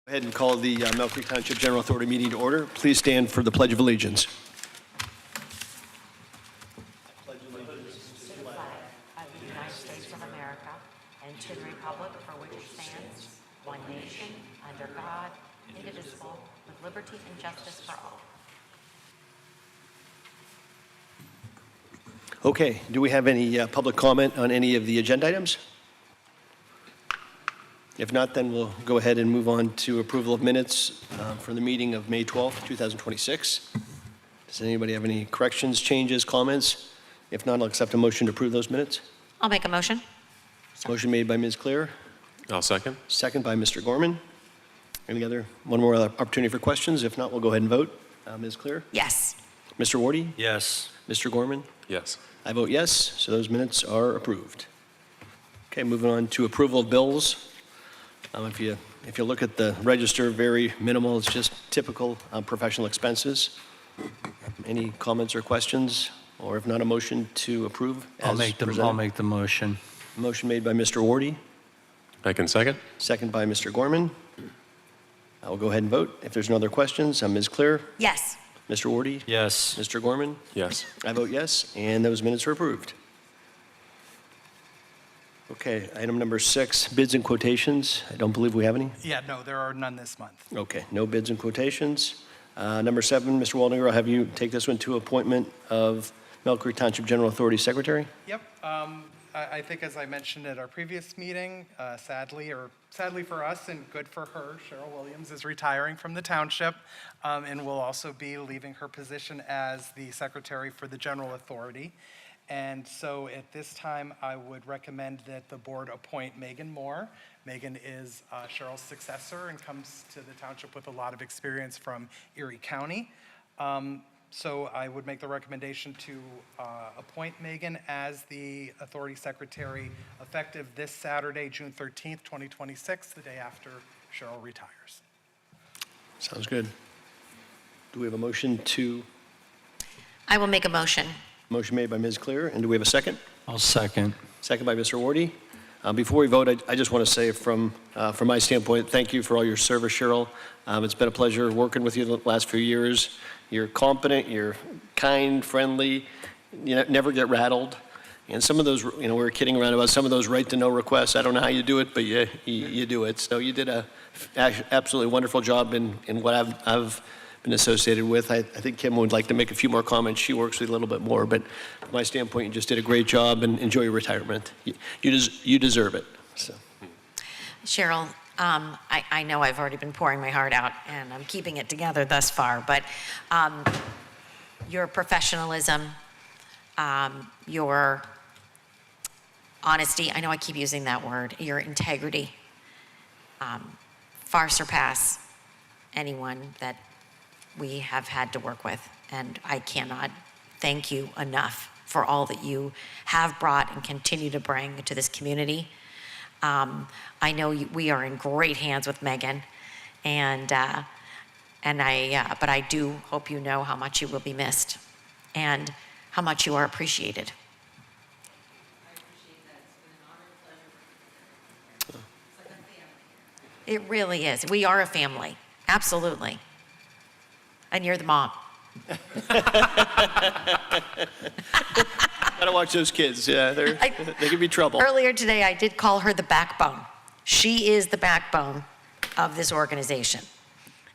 Go ahead and call the Millcreek Township General Authority meeting to order. Please stand for the Pledge of Allegiance. To the flag of the United States of America and to the republic for which it stands, one nation, under God, indivisible, with liberty and justice for all. Okay, do we have any public comment on any of the agenda items? If not, then we'll go ahead and move on to approval of minutes for the meeting of May 12th, 2026. Does anybody have any corrections, changes, comments? If not, I'll accept a motion to approve those minutes. I'll make a motion. Motion made by Ms. Clear, I'll second. second by Mr. Gorman. One more opportunity for questions. If not, we'll go ahead and vote. Ms. Clear? Yes. Mr. Wardy? Yes. Mr. Gorman? Yes. I vote yes, so those minutes are approved. Okay, moving on to approval of bills. If you look at the register, very minimal. It's just typical professional expenses. Any comments or questions? Or if not, a motion to approve as I'll make the motion. Motion made by Mr. Wardy, I can second. second by Mr. Gorman. I will go ahead and vote. If there's no other questions, Ms. Clear, Yes. Mr. Wardy, Yes. Mr. Gorman. Yes. I vote yes, and those minutes are approved. Okay, item number 6, bids and quotations. I don't believe we have any. Yeah, no, there are none this month. Okay, no bids and quotations. Number 7, Mr. Waldinger, I'll have you take this one to appointment of Millcreek Township General Authority Secretary. Yep, I think as I mentioned at our previous meeting, sadly for us and good for her, Cheryl Williams is retiring from the township and will also be leaving her position as the secretary for the General Authority. And so at this time, I would recommend that the board appoint Megan Moore. Megan is Cheryl's successor and comes to the township with a lot of experience from Erie County. So I would make the recommendation to appoint Megan as the authority secretary effective this Saturday, June 13th, 2026, the day after Cheryl retires. Sounds good. Do we have a motion to, I will make a motion. motion made by Ms. Clear, and do we have a second? I'll second. Second by Mr. Wardy. Before we vote, I just want to say from my standpoint, thank you for all your service, Cheryl. It's been a pleasure working with you the last few years. You're competent, you're kind, friendly, you never get rattled. And some of those, we were kidding around about some of those right-to-know requests. I don't know how you do it, but you do it. So you did a absolutely wonderful job in what I've been associated with. I think Kim would like to make a few more comments. She works with a little bit more, but from my standpoint, you just did a great job, and enjoy your retirement. You deserve it. So. Cheryl, I know I've already been pouring my heart out, and I'm keeping it together thus far, but your professionalism, your honesty, I know I keep using that word, your integrity, far surpass anyone that we have had to work with. And I cannot thank you enough for all that you have brought and continue to bring to this community. I know we are in great hands with Megan, but I do hope you know how much you will be missed and how much you are appreciated. I appreciate that. It's been an honor and pleasure. It's like a family. It really is. We are a family, absolutely. And you're the mom. Gotta watch those kids. Yeah, they can be trouble. Earlier today, I did call her the backbone. She is the backbone of this organization.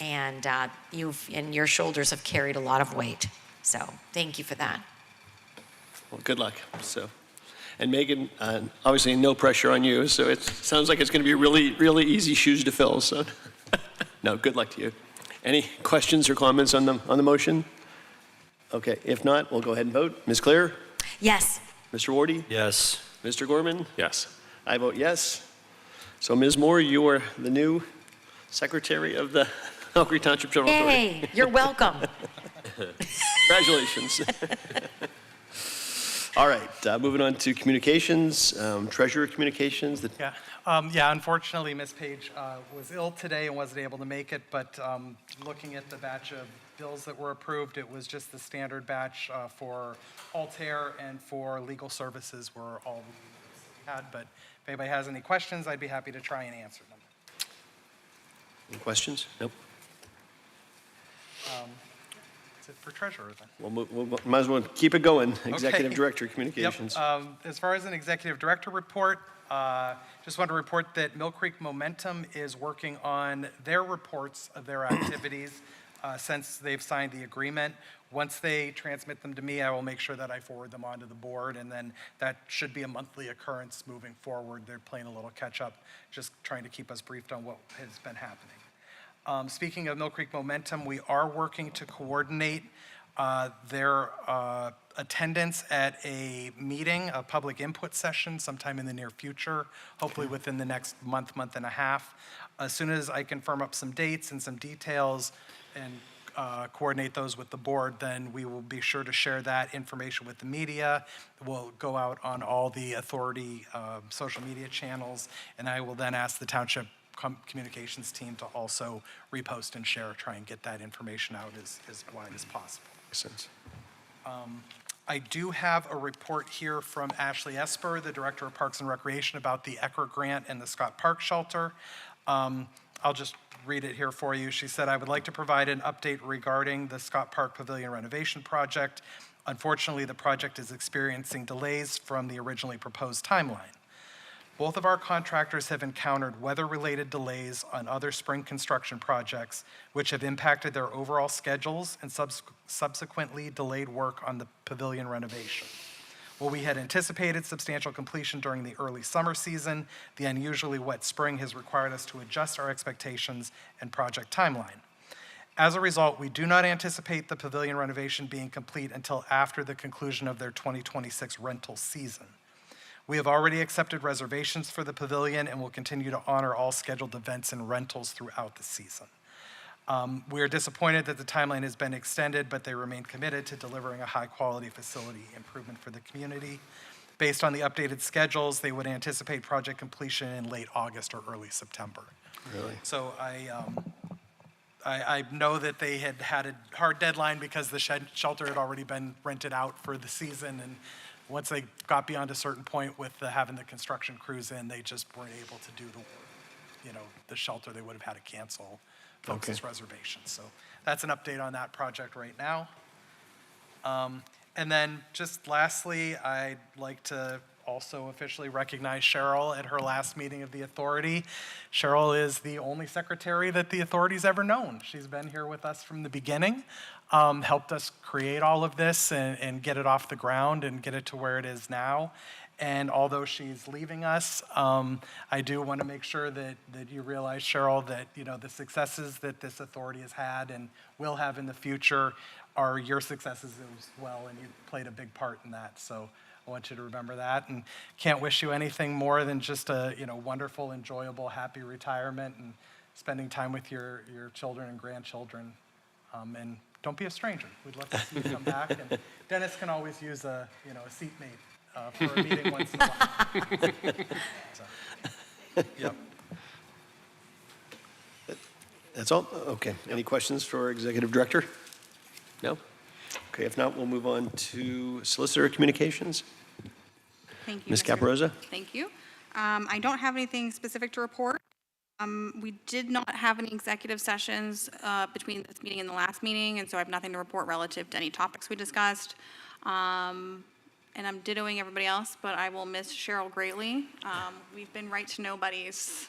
And your shoulders have carried a lot of weight. So thank you for that. Well, good luck. So, and Megan, obviously no pressure on you. So it sounds like it's going to be really, really easy shoes to fill. So, no, good luck to you. Any questions or comments on the motion? Okay, if not, we'll go ahead and vote. Ms. Clear? Yes. Mr. Wardy? Yes. Mr. Gorman? Yes. I vote yes. So, Ms. Moore, you are the new secretary of the Millcreek Township General Authority. Hey, you're welcome. Congratulations. All right, moving on to communications, treasurer communications. Yeah, unfortunately, Ms. Page was ill today and wasn't able to make it, but looking at the batch of bills that were approved, it was just the standard batch for Altair and for legal services were all we had. But if anybody has any questions, I'd be happy to try and answer them. Any questions? Nope. That's it for treasurer then. We'll might as well keep it going. Executive Okay. Director, Communications. Yep. As far as an executive director report, just want to report that Millcreek Momentum is working on their reports of their activities since they've signed the agreement. Once they transmit them to me, I will make sure that I forward them on to the board, and then that should be a monthly occurrence moving forward. They're playing a little catch-up, just trying to keep us briefed on what has been happening. Speaking of Millcreek Momentum, we are working to coordinate their attendance at a meeting, a public input session sometime in the near future, hopefully within the next month, month and a half. As soon as I can firm up some dates and some details and coordinate those with the board, then we will be sure to share that information with the media. We'll go out on all the authority social media channels, and I will then ask the township communications team to also repost and share, try and get that information out as wide as possible. Makes sense. I do have a report here from Ashley Esper, the Director of Parks and Recreation, about the Ecker Grant and the Scott Park Shelter. I'll just read it here for you. She said, I would like to provide an update regarding the Scott Park Pavilion renovation project. Unfortunately, the project is experiencing delays from the originally proposed timeline. Both of our contractors have encountered weather-related delays on other spring construction projects, which have impacted their overall schedules and subsequently delayed work on the pavilion renovation. While we had anticipated substantial completion during the early summer season, the unusually wet spring has required us to adjust our expectations and project timeline. As a result, we do not anticipate the pavilion renovation being complete until after the conclusion of their 2026 rental season. We have already accepted reservations for the pavilion and will continue to honor all scheduled events and rentals throughout the season. We are disappointed that the timeline has been extended, but they remain committed to delivering a high-quality facility improvement for the community. Based on the updated schedules, they would anticipate project completion in late August or early September. Really? So I know that they had a hard deadline because the shelter had already been rented out for the season, and once they got beyond a certain point with having the construction crews in, they just weren't able to do the shelter. They would have had to cancel folks' reservations. So that's an update on that project right now. And then just lastly, I'd like to also officially recognize Cheryl at her last meeting of the authority. Cheryl is the only secretary that the authority's ever known. She's been here with us from the beginning, helped us create all of this and get it off the ground and get it to where it is now. And although she's leaving us, I do want to make sure that you realize, Cheryl, that the successes that this authority has had and will have in the future are your successes as well, and you played a big part in that. So I want you to remember that, and can't wish you anything more than just a wonderful, enjoyable, happy retirement and spending time with your children and grandchildren. And don't be a stranger. We'd love to see you come back. And Dennis can always use a seatmate for a meeting once in a while. So, yep. That's all? Okay. Any questions for Executive Director? No? Okay, if not, we'll move on to Solicitor Communications. Thank you. Ms. Mr. Caparosa? Thank you. I don't have anything specific to report. We did not have any executive sessions between this meeting and the last meeting, and so I have nothing to report relative to any topics we discussed. And I'm dittoing everybody else, but I will miss Cheryl greatly. We've been right to nobodies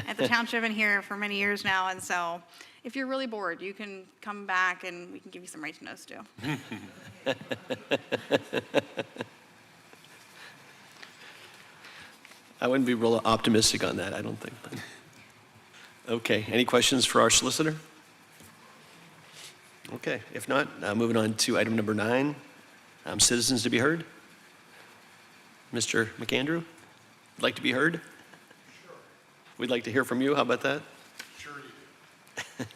at the township and here for many years now, and so if you're really bored, you can come back and we can give you some right to knows too. I wouldn't be real optimistic on that, I don't think. But. Okay, any questions for our solicitor? Okay, if not, moving on to item number 9, citizens to be heard. Mr. McAndrew, would like to be heard? Sure. We'd like to hear from you, how about that? Sure you do.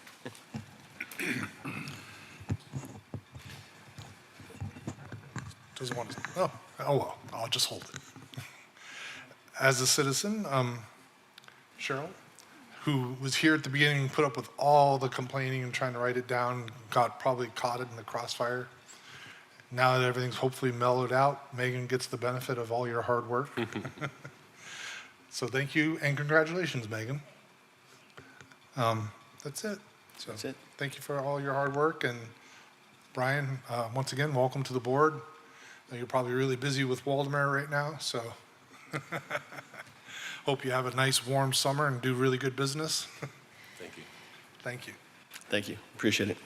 Doesn't want to, oh well, I'll just hold it. As a citizen, Cheryl, who was here at the beginning and put up with all the complaining and trying to write it down, got probably caught in the crossfire. Now that everything's hopefully mellowed out, Megan gets the benefit of all your hard work. So thank you and congratulations, Megan. that's it. So, That's it. thank you for all your hard work, and Brian, once again, welcome to the board. I know you're probably really busy with Waldemar right now, so hope you have a nice, warm summer and do really good business. Thank you. Thank you. Thank you. Appreciate it.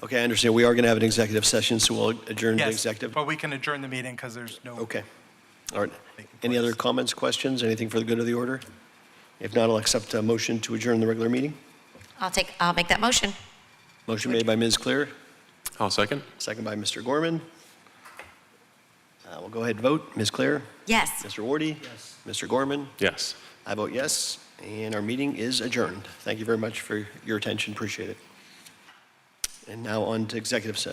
Okay, I understand we are going to have an executive session, so we'll adjourn to Yes, executive. but we can adjourn the meeting because there's no. Okay. All right. Taking Any place. other comments, questions, anything for the good of the order? If not, I'll accept a motion to adjourn the regular meeting. I'll make that motion. Motion made by Ms. Clear, I'll second. second by Mr. Gorman. We'll go ahead and vote. Ms. Clear? Yes. Mr. Wardy? Yes. Mr. Gorman? Yes. I vote yes, and our meeting is adjourned. Thank you very much for your attention. Appreciate it. And now on to executive session.